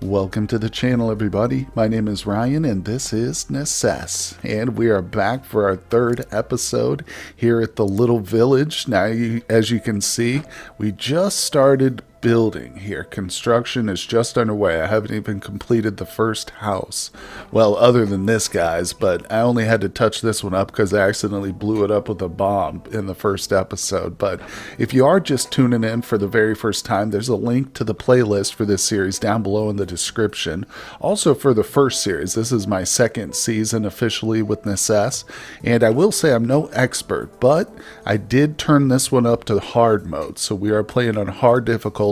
Welcome to the channel, everybody. My name is Ryan and this is Necesse, and we are back for our third episode here at the little village. Now, as you can see, we just started building here. Construction is just underway. I haven't even completed the first house. Well, other than this, guys, but I only had to touch this one up because I accidentally blew it up with a bomb in the first episode. But if you are just tuning in for the very first time, there's a link to the playlist for this series down below in the description. Also, for the first series, this is my second season officially with Necesse, and I will say I'm no expert, but I did turn this one up to hard mode, so we are playing on hard difficulty.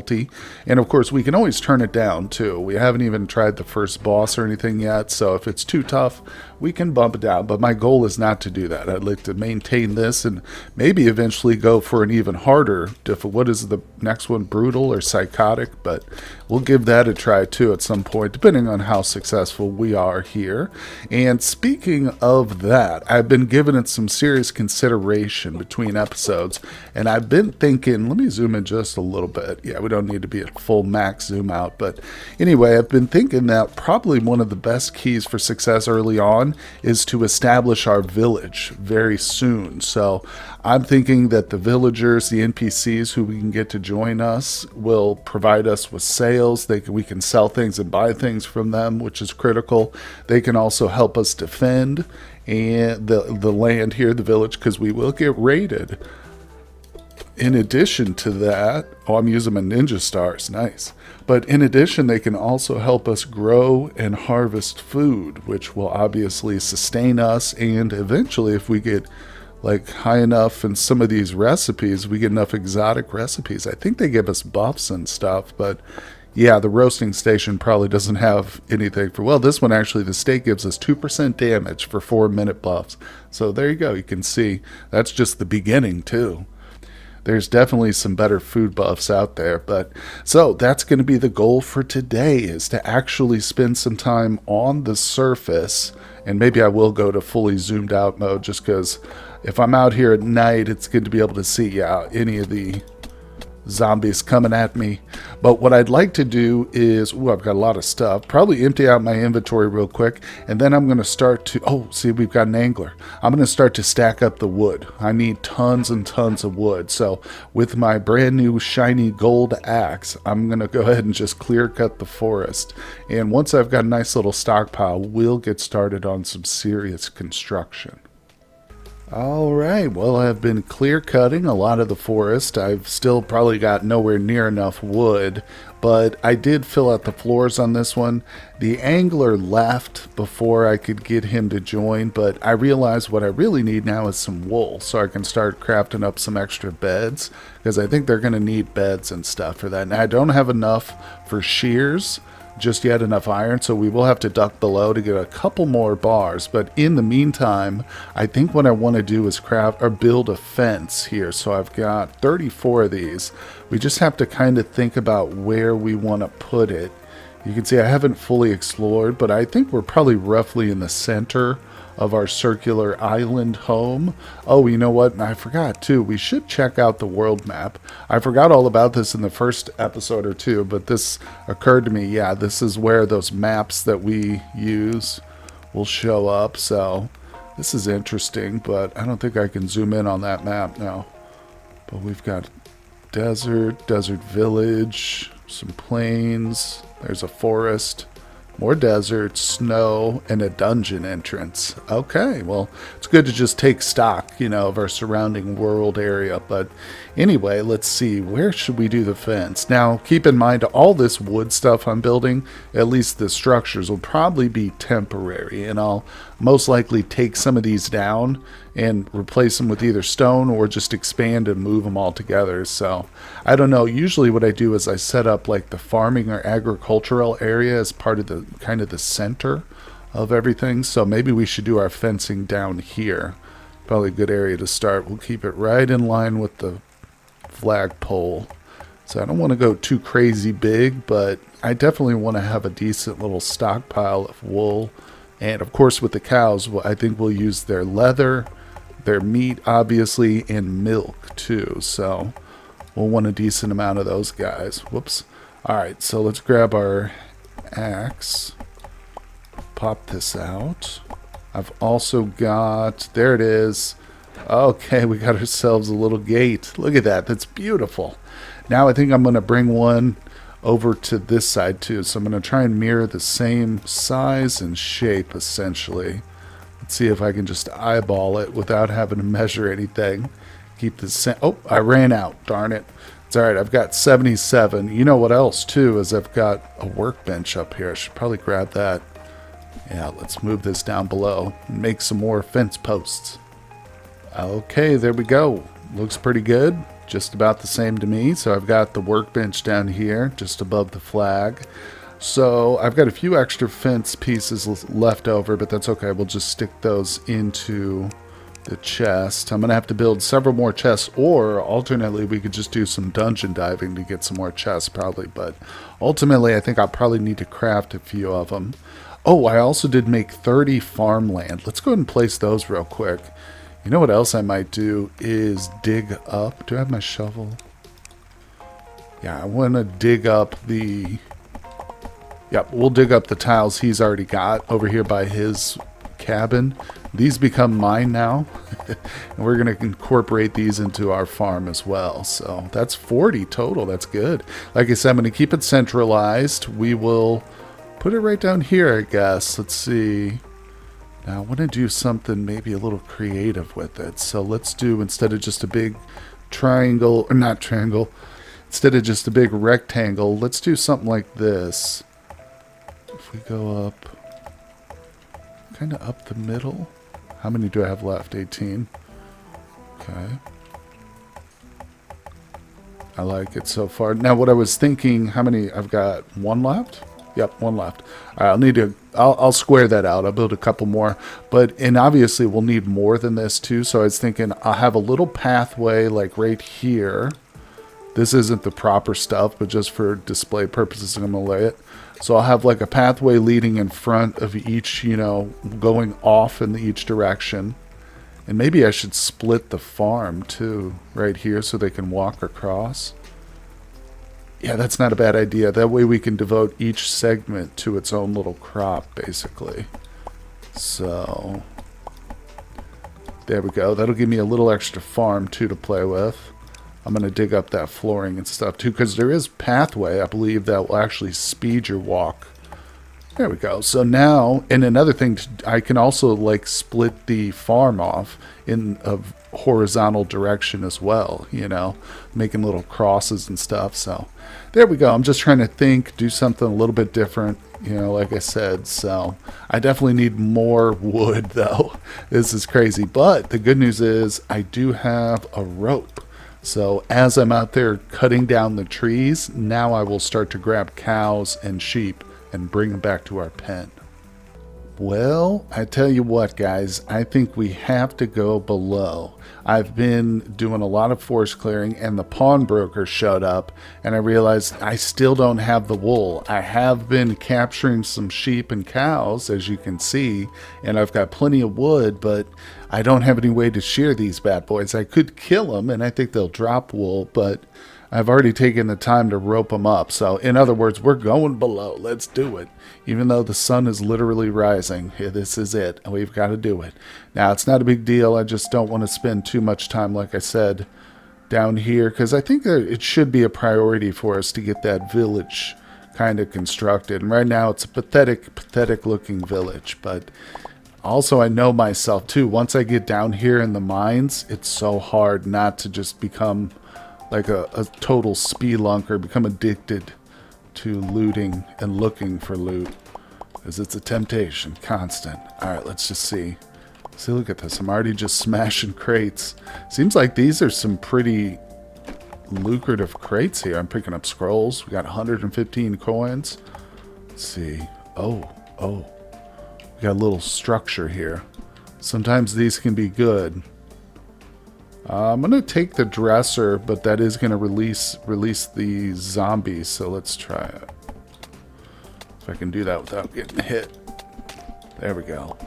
And of course, we can always turn it down too. We haven't even tried the first boss or anything yet, so if it's too tough, we can bump it down. But my goal is not to do that. I'd like to maintain this and maybe eventually go for an even harder what is the next one, brutal or psychotic? But we'll give that a try too at some point, depending on how successful we are here. And speaking of that, I've been giving it some serious consideration between episodes, and I've been thinking, let me zoom in just a little bit. Yeah, we don't need to be at full max zoom out, but anyway, I've been thinking that probably one of the best keys for success early on is to establish our village very soon. So I'm thinking that the villagers, the NPCs who we can get to join us, will provide us with sales. We can sell things and buy things from them, which is critical. They can also help us defend and the land here, the village, because we will get raided. In addition to that, I'm using my ninja stars, nice. But in addition, they can also help us grow and harvest food, which will obviously sustain us. And eventually, if we get like high enough in some of these recipes, we get enough exotic recipes. I think they give us buffs and stuff, but yeah, the roasting station probably doesn't have anything for, well, this one actually, the steak gives us 2% damage for 4-minute buffs. So there you go. You can see that's just the beginning too. There's definitely some better food buffs out there. But so that's going to be the goal for today, is to actually spend some time on the surface. And maybe I will go to fully zoomed out mode, just because if I'm out here at night, it's good to be able to see any of the zombies coming at me. But what I'd like to do is, I've got a lot of stuff, probably empty out my inventory real quick, and then I'm going to start to, see, we've got an angler. I'm going to start to stack up the wood. I need tons and tons of wood. So with my brand new shiny gold axe, I'm going to go ahead and just clear cut the forest. And once I've got a nice little stockpile, we'll get started on some serious construction. Alright, well, I've been clear cutting a lot of the forest. I've still probably got nowhere near enough wood, but I did fill out the floors on this one. The angler left before I could get him to join, but I realized what I really need now is some wool, so I can start crafting up some extra beds, because I think they're going to need beds and stuff for that. Now, I don't have enough for shears just yet, enough iron, so we will have to duck below to get a couple more bars. But in the meantime, I think what I want to do is craft or build a fence here. So I've got 34 of these. We just have to kind of think about where we want to put it. You can see I haven't fully explored, but I think we're probably roughly in the center of our circular island home. Oh, you know what? I forgot too. We should check out the world map. I forgot all about this in the first episode or two, but this occurred to me. Yeah, this is where those maps that we use will show up. So this is interesting, but I don't think I can zoom in on that map now. But we've got desert village, some plains. There's a forest. More desert, snow, and a dungeon entrance. Okay, well, it's good to just take stock, of our surrounding world area. But anyway, let's see, where should we do the fence? Now, keep in mind, all this wood stuff I'm building, at least the structures, will probably be temporary. And I'll most likely take some of these down and replace them with either stone or just expand and move them all together. So I don't know. Usually what I do is I set up like the farming or agricultural area as part of the kind of the center of everything. So maybe we should do our fencing down here. Probably a good area to start. We'll keep it right in line with the flagpole. So I don't want to go too crazy big, but I definitely want to have a decent little stockpile of wool. And of course with the cows, I think we'll use their leather, their meat, obviously, and milk too. So we'll want a decent amount of those guys. Whoops. All right, so let's grab our axe. Pop this out. I've also got, there it is. Okay, we got ourselves a little gate. Look at that. That's beautiful. Now I think I'm going to bring one over to this side too. So I'm going to try and mirror the same size and shape essentially. Let's see if I can just eyeball it without having to measure anything. Keep the same. Oh, I ran out. Darn it. It's all right. I've got 77. You know what else too is I've got a workbench up here. I should probably grab that. Yeah, let's move this down below and make some more fence posts. Okay, there we go. Looks pretty good. Just about the same to me. So I've got the workbench down here just above the flag. So I've got a few extra fence pieces left over, but that's okay. We'll just stick those into the chest. I'm going to have to build several more chests, or alternately we could just do some dungeon diving to get some more chests probably. But ultimately I think I'll probably need to craft a few of them. Oh, I also did make 30 farmland. Let's go ahead and place those real quick. You know what else I might do is dig up. Do I have my shovel? Yeah, I want to dig up the... Yep, we'll dig up the tiles he's already got over here by his cabin. These become mine now. And we're going to incorporate these into our farm as well. So that's 40 total. That's good. Like I said, I'm going to keep it centralized. We will put it right down here, I guess. Let's see. Now I want to do something maybe a little creative with it. So let's do, instead of just a big triangle, or not triangle, instead of just a big rectangle, let's do something like this. If we go up, kind of up the middle. How many do I have left? 18. Okay. I like it so far. Now what I was thinking, how many, I've got one left? Yep, one left. All right, I'll need to, I'll square that out. I'll build a couple more. And obviously we'll need more than this too. So I was thinking I'll have a little pathway like right here. This isn't the proper stuff, but just for display purposes, I'm going to lay it. So I'll have like a pathway leading in front of each, you know, going off in each direction. And maybe I should split the farm too, right here, so they can walk across. Yeah, that's not a bad idea. That way we can devote each segment to its own little crop, basically. So, there we go. That'll give me a little extra farm, too, to play with. I'm going to dig up that flooring and stuff, too, because there is pathway, I believe, that will actually speed your walk. There we go. So now, and another thing, I can also, like, split the farm off in a horizontal direction as well, you know, making little crosses and stuff. So there we go. I'm just trying to think, do something a little bit different, you know, like I said. So I definitely need more wood, though. This is crazy. But the good news is I do have a rope. So as I'm out there cutting down the trees, now I will start to grab cows and sheep and bring them back to our pen. Well, I tell you what, guys, I think we have to go below. I've been doing a lot of forest clearing, and the pawnbroker showed up, and I realized I still don't have the wool. I have been capturing some sheep and cows, as you can see, and I've got plenty of wood, but I don't have any way to shear these bad boys. I could kill them, and I think they'll drop wool, but I've already taken the time to rope them up. So, in other words, we're going below. Let's do it. Even though the sun is literally rising, this is it. And we've got to do it. Now, it's not a big deal. I just don't want to spend too much time, like I said, down here. Because I think that it should be a priority for us to get that village kind of constructed. And right now, it's a pathetic looking village. But also, I know myself, too. Once I get down here in the mines, it's so hard not to just become like a total spelunker, become addicted to looting and looking for loot, because it's a temptation, constant. All right, let's just see. See, look at this. I'm already just smashing crates. Seems like these are some pretty lucrative crates here. I'm picking up scrolls. We got 115 coins. Let's see. Oh, we got a little structure here. Sometimes these can be good. I'm going to take the dresser, but that is going to release the zombies, so let's try it. If I can do that without getting hit. There we go.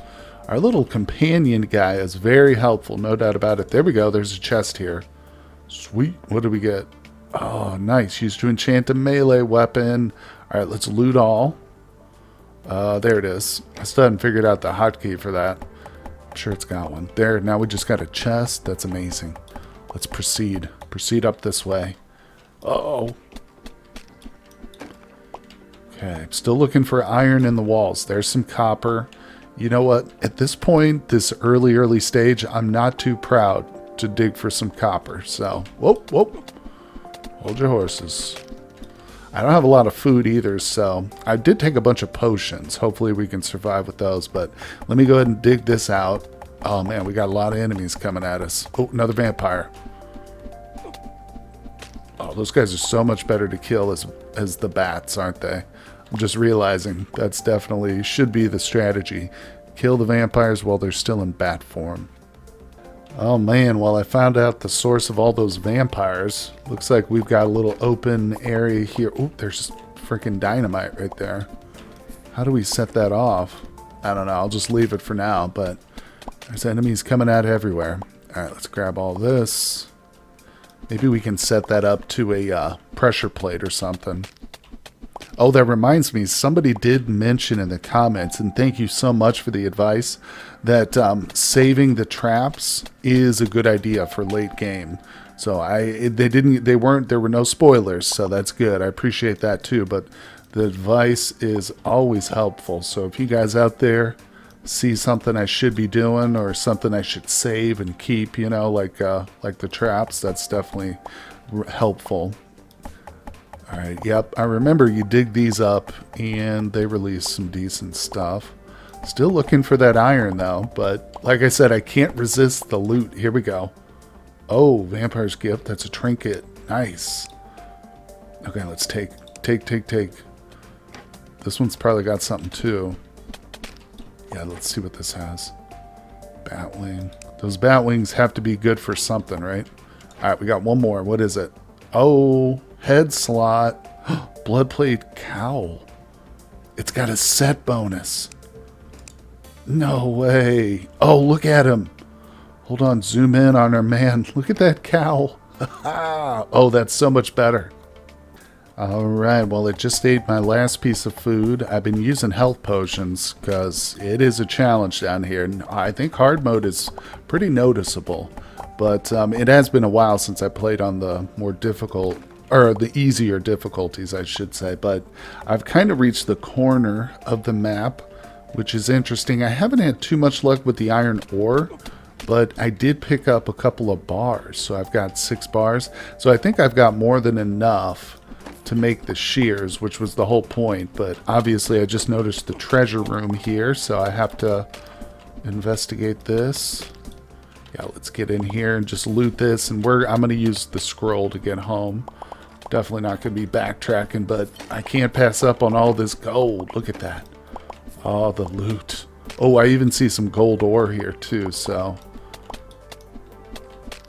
Our little companion guy is very helpful, no doubt about it. There we go. There's a chest here. Sweet. What do we get? Oh, nice. Used to enchant a melee weapon. All right, let's loot all. There it is. I still hadn't figured out the hotkey for that. I'm sure it's got one. There, now we just got a chest. That's amazing. Let's proceed. Proceed up this way. Uh-oh. Okay, still looking for iron in the walls. There's some copper. You know what? At this point, this early stage, I'm not too proud to dig for some copper. So, whoop, whoop. Hold your horses. I don't have a lot of food either, so I did take a bunch of potions. Hopefully we can survive with those, but let me go ahead and dig this out. Oh man, we got a lot of enemies coming at us. Oh, another vampire. Oh, those guys are so much better to kill as the bats, aren't they? I'm just realizing that's definitely should be the strategy. Kill the vampires while they're still in bat form. Oh man, well I found out the source of all those vampires. Looks like we've got a little open area here. Oop, there's freaking dynamite right there. How do we set that off? I don't know, I'll just leave it for now, but there's enemies coming out everywhere. Alright, let's grab all this. Maybe we can set that up to a pressure plate or something. Oh, that reminds me, somebody did mention in the comments, and thank you so much for the advice, that saving the traps is a good idea for late game. So there were no spoilers, so that's good. I appreciate that too, but the advice is always helpful. So if you guys out there see something I should be doing or something I should save and keep, you know, like the traps, that's definitely helpful. All right, yep, I remember you dig these up and they release some decent stuff. Still looking for that iron though, but like I said, I can't resist the loot. Here we go. Oh, Vampire's Gift, that's a trinket. Nice. Okay, let's take. This one's probably got something too. Yeah, let's see what this has. Batwing. Those batwings have to be good for something, right? All right, we got one more. What is it? Oh, head slot. Bloodplate cowl. It's got a set bonus. No way. Oh, look at him. Hold on, zoom in on our man. Look at that cowl. Oh, that's so much better. All right, well, it just ate my last piece of food. I've been using health potions because it is a challenge down here. I think hard mode is pretty noticeable, but it has been a while since I played on the more difficult, or the easier difficulties, I should say. But I've kind of reached the corner of the map, which is interesting. I haven't had too much luck with the iron ore, but I did pick up a couple of bars, so I've got 6 bars. So I think I've got more than enough to make the shears, which was the whole point. But obviously I just noticed the treasure room here, so I have to investigate this. Yeah, let's get in here and just loot this, and I'm going to use the scroll to get home. Definitely not going to be backtracking, but I can't pass up on all this gold. Look at that. Oh, the loot. Oh, I even see some gold ore here too, so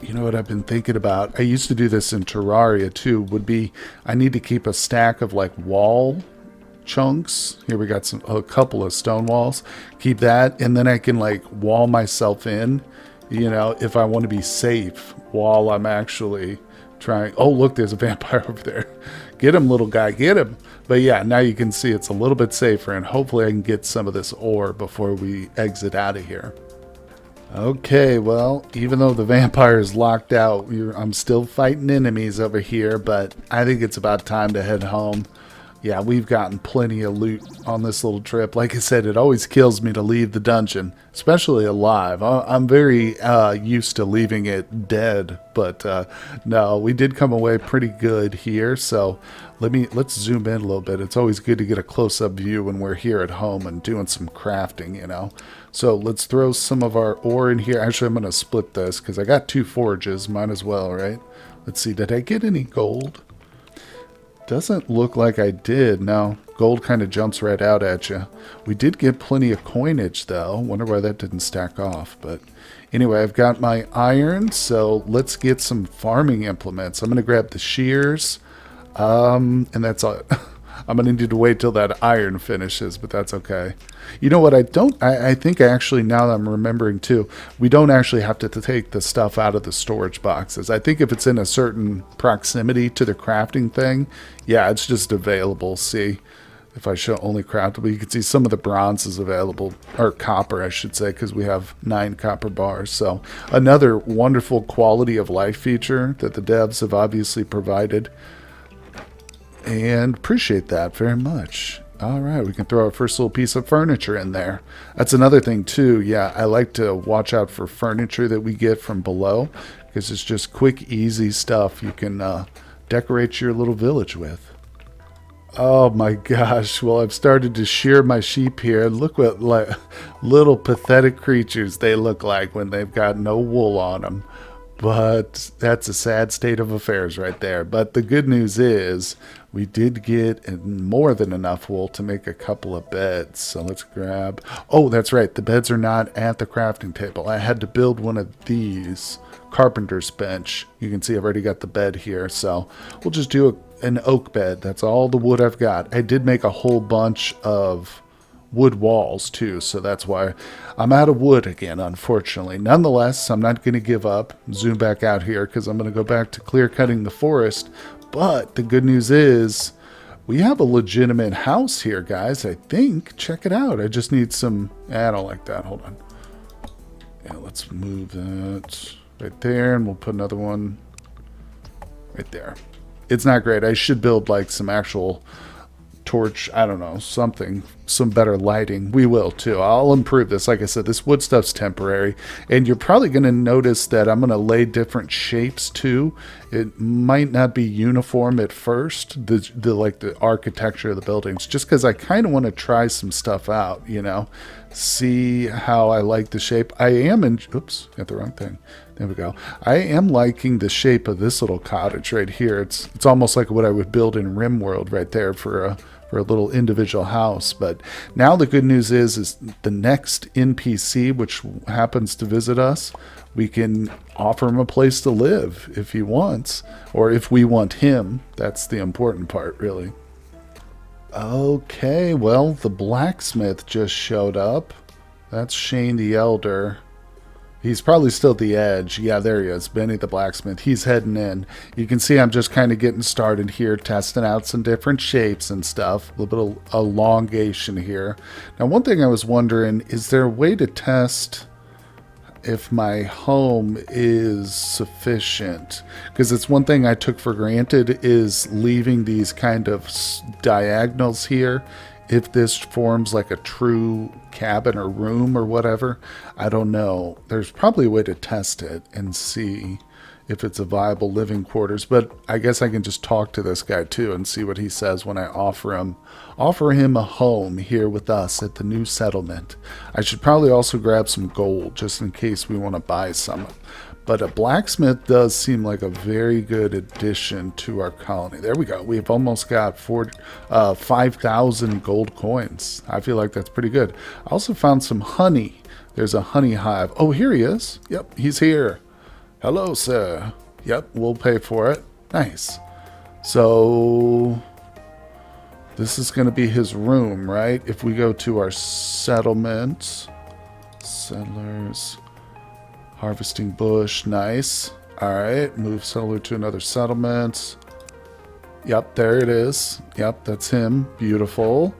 you know what I've been thinking about? I used to do this in Terraria too, I need to keep a stack of like wall chunks. Here we got a couple of stone walls. Keep that, and then I can like wall myself in, you know, if I want to be safe while I'm actually trying. Oh, look, there's a vampire over there. Get him, little guy, get him. But yeah, now you can see it's a little bit safer, and hopefully I can get some of this ore before we exit out of here. Okay, well, even though the vampire is locked out, I'm still fighting enemies over here, but I think it's about time to head home. Yeah, we've gotten plenty of loot on this little trip. Like I said, it always kills me to leave the dungeon, especially alive. I'm very used to leaving it dead, but no, we did come away pretty good here. So let's zoom in a little bit. It's always good to get a close-up view when we're here at home and doing some crafting, you know. So let's throw some of our ore in here. Actually, I'm going to split this because I got 2 forges. Might as well, right? Let's see. Did I get any gold? Doesn't look like I did. No, gold kind of jumps right out at you. We did get plenty of coinage, though. Wonder why that didn't stack off. But anyway, I've got my iron, so let's get some farming implements. I'm going to grab the shears, and that's all. I'm going to need to wait till that iron finishes, but that's okay. You know what? I think actually, now that I'm remembering too, we don't actually have to take the stuff out of the storage boxes. I think if it's in a certain proximity to the crafting thing, yeah, it's just available. See, if I show only craftable, you can see some of the bronzes available, or copper, I should say, because we have 9 copper bars. So another wonderful quality of life feature that the devs have obviously provided. And appreciate that very much. All right, we can throw our first little piece of furniture in there. That's another thing too. Yeah, I like to watch out for furniture that we get from below, because it's just quick, easy stuff you can decorate your little village with. Oh my gosh, well, I've started to shear my sheep here. Look what little pathetic creatures they look like when they've got no wool on them. But that's a sad state of affairs right there. But the good news is we did get more than enough wool to make a couple of beds. So let's grab... Oh, that's right. The beds are not at the crafting table. I had to build one of these carpenter's bench. You can see I've already got the bed here. So we'll just do an oak bed. That's all the wood I've got. I did make a whole bunch of wood walls too, so that's why I'm out of wood again, unfortunately. Nonetheless, I'm not going to give up. Zoom back out here because I'm going to go back to clear cutting the forest. But the good news is we have a legitimate house here, guys. I think. Check it out. I just need some... I don't like that. Hold on. Yeah, let's move that right there, and we'll put another one right there. It's not great. I should build like some actual torch, I don't know, something, some better lighting. We will too. I'll improve this. Like I said, this wood stuff's temporary, and you're probably going to notice that I'm going to lay different shapes too. It might not be uniform at first, the architecture of the buildings, just because I kind of want to try some stuff out, you know, see how I like the shape. I am in, oops, got the wrong thing. There we go. I am liking the shape of this little cottage right here. It's almost like what I would build in RimWorld right there for a little individual house. But now the good news is the next NPC, which happens to visit us, we can offer him a place to live if he wants, or if we want him. That's the important part, really. Okay, well, the blacksmith just showed up. That's Shane the Elder. He's probably still at the edge. Yeah, there he is. Benny the blacksmith. He's heading in. You can see I'm just kind of getting started here, testing out some different shapes and stuff. A little bit of elongation here. Now, one thing I was wondering, is there a way to test if my home is sufficient? Because it's one thing I took for granted is leaving these kind of diagonals here. If this forms like a true cabin or room or whatever, I don't know. There's probably a way to test it and see if it's a viable living quarters, but I guess I can just talk to this guy too and see what he says when I offer him a home here with us at the new settlement. I should probably also grab some gold just in case we want to buy some. But a blacksmith does seem like a very good addition to our colony. There we go. We've almost got 5,000 gold coins. I feel like that's pretty good. I also found some honey. There's a honey hive. Oh, here he is. Yep, he's here. Hello, sir. Yep, we'll pay for it. Nice. So this is going to be his room, right? If we go to our settlement, settlers... Harvesting bush, nice. All right, move settler to another settlement. Yep, there it is. Yep, that's him. Beautiful.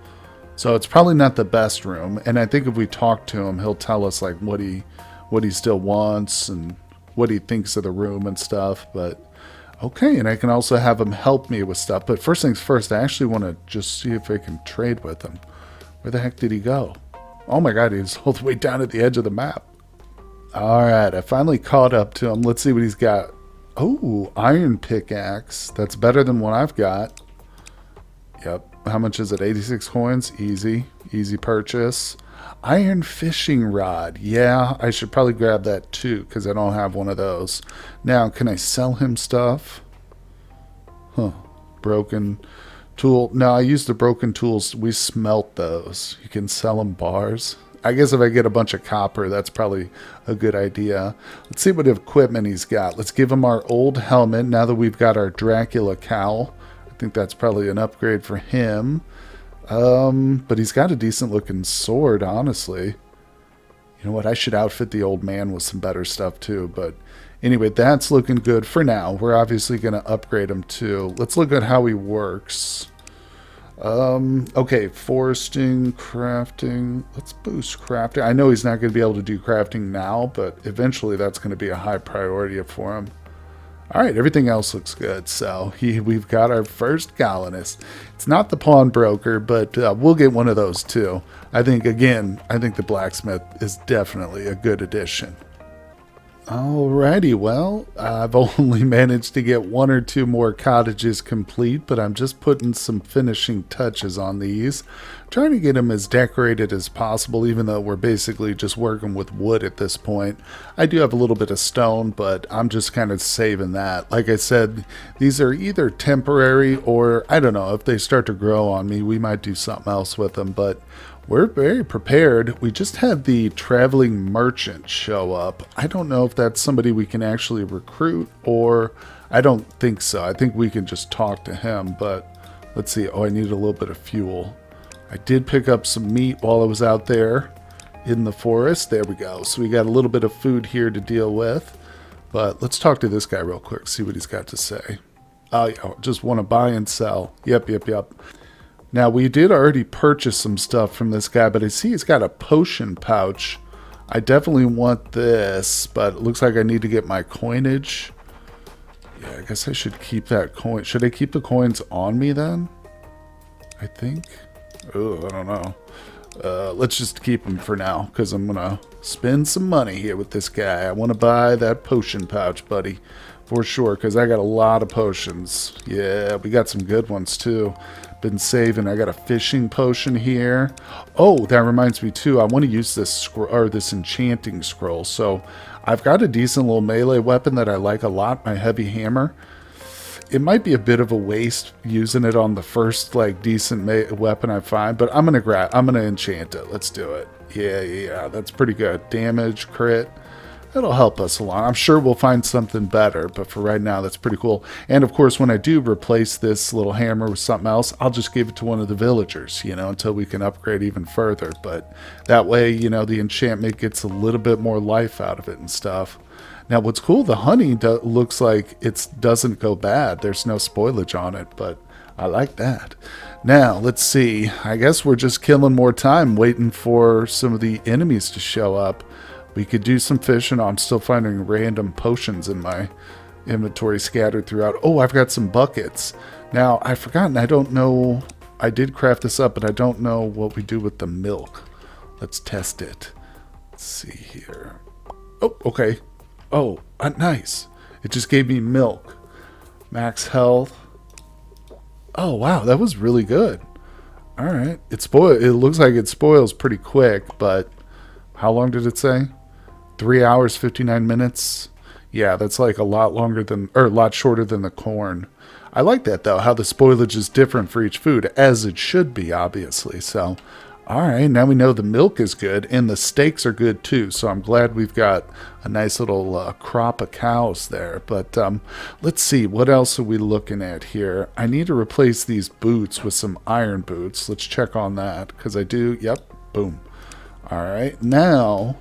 So it's probably not the best room, and I think if we talk to him, he'll tell us like what he still wants and what he thinks of the room and stuff. But okay, and I can also have him help me with stuff. But first things first, I actually want to just see if I can trade with him. Where the heck did he go? Oh my God, he's all the way down at the edge of the map. Alright, I finally caught up to him. Let's see what he's got. Oh, iron pickaxe. That's better than what I've got. Yep. How much is it? 86 coins? Easy. Easy purchase. Iron fishing rod. Yeah, I should probably grab that too because I don't have one of those. Now, can I sell him stuff? Huh. Broken tool. No, I used the broken tools. We smelt those. You can sell them bars. I guess if I get a bunch of copper, that's probably a good idea. Let's see what equipment he's got. Let's give him our old helmet now that we've got our Dracula cowl. I think that's probably an upgrade for him. But he's got a decent looking sword, honestly. You know what? I should outfit the old man with some better stuff too. But anyway, that's looking good for now. We're obviously going to upgrade him too. Let's look at how he works. Okay, foresting, crafting. Let's boost crafting. I know he's not going to be able to do crafting now, but eventually that's going to be a high priority for him. All right, everything else looks good. So we've got our first colonist. It's not the pawnbroker, but we'll get one of those too. I think the blacksmith is definitely a good addition. Alrighty, well, I've only managed to get one or two more cottages complete, but I'm just putting some finishing touches on these. Trying to get them as decorated as possible, even though we're basically just working with wood at this point. I do have a little bit of stone, but I'm just kind of saving that. Like I said, these are either temporary or, I don't know, if they start to grow on me, we might do something else with them, but we're very prepared. We just had the traveling merchant show up. I don't know if that's somebody we can actually recruit, or I don't think so. I think we can just talk to him, but let's see. Oh, I need a little bit of fuel. I did pick up some meat while I was out there in the forest. There we go. So we got a little bit of food here to deal with, but let's talk to this guy real quick, see what he's got to say. Oh, yeah, just want to buy and sell. Yep. Now, we did already purchase some stuff from this guy, but I see he's got a potion pouch. I definitely want this, but it looks like I need to get my coinage. Yeah, I guess I should keep that coin. Should I keep the coins on me then? I think. Oh, I don't know. Let's just keep them for now, because I'm going to spend some money here with this guy. I want to buy that potion pouch, buddy, for sure, because I got a lot of potions. Yeah, we got some good ones, too. Been saving. I got a fishing potion here. Oh, that reminds me too, I want to use this this enchanting scroll. So I've got a decent little melee weapon that I like a lot, my heavy hammer. It might be a bit of a waste using it on the first like decent weapon I find, but I'm gonna enchant it. Let's do it. Yeah, that's pretty good. Damage, crit. That'll help us along. I'm sure we'll find something better, but for right now, that's pretty cool. And of course, when I do replace this little hammer with something else, I'll just give it to one of the villagers, until we can upgrade even further. But that way, the enchantment gets a little bit more life out of it and stuff. Now, what's cool, the honey looks like it doesn't go bad. There's no spoilage on it, but I like that. Now, let's see. I guess we're just killing more time waiting for some of the enemies to show up. We could do some fishing. I'm still finding random potions in my inventory scattered throughout. Oh, I've got some buckets. Now, I've forgotten. I don't know. I did craft this up, but I don't know what we do with the milk. Let's test it. Let's see here. Oh, okay. Oh, nice. It just gave me milk. Max health. Oh, wow. That was really good. All right. It looks like it spoils pretty quick, but how long did it say? 3 hours, 59 minutes. Yeah, that's like a lot shorter than the corn. I like that though, how the spoilage is different for each food, as it should be, obviously. So, all right, now we know the milk is good and the steaks are good too. So I'm glad we've got a nice little crop of cows there. But let's see, what else are we looking at here? I need to replace these boots with some iron boots. Let's check on that, because I do. Yep, boom. All right, now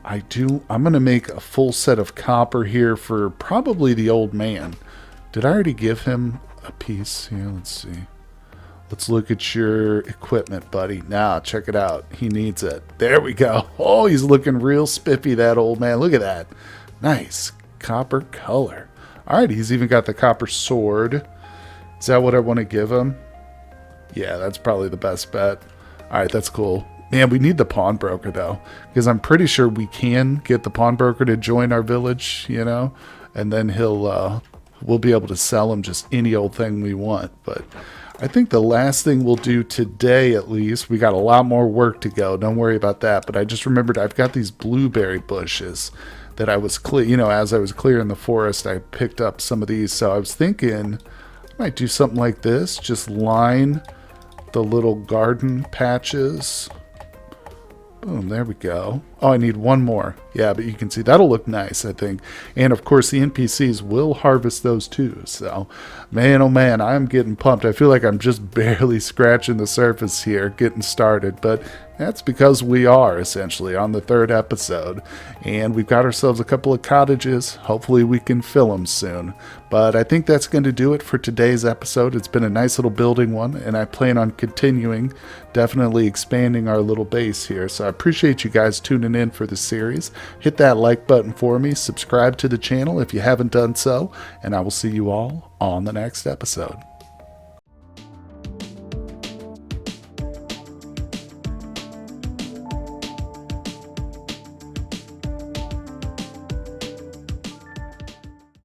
I'm going to make a full set of copper here for probably the old man. Did I already give him a piece? Here, let's see. Let's look at your equipment, buddy. Now, check it out. He needs it. There we go. Oh, he's looking real spiffy, that old man. Look at that. Nice. Copper color. All right, he's even got the copper sword. Is that what I want to give him? Yeah, that's probably the best bet. All right, that's cool. Man, we need the pawnbroker, though, because I'm pretty sure we can get the pawnbroker to join our village, and then we'll be able to sell him just any old thing we want. But I think the last thing we'll do today, at least, we got a lot more work to go. Don't worry about that. But I just remembered I've got these blueberry bushes that I was as I was clearing the forest, I picked up some of these. So I was thinking I might do something like this, just line the little garden patches. Boom, there we go. Oh, I need one more. Yeah, but you can see that'll look nice, I think. And of course, the NPCs will harvest those too. So, man, oh man, I'm getting pumped. I feel like I'm just barely scratching the surface here, getting started. But that's because we are essentially on the third episode. And we've got ourselves a couple of cottages. Hopefully, we can fill them soon. But I think that's going to do it for today's episode. It's been a nice little building one, and I plan on continuing, definitely expanding our little base here. So I appreciate you guys tuning in for the series. Hit that like button for me, subscribe to the channel if you haven't done so, and I will see you all on the next episode.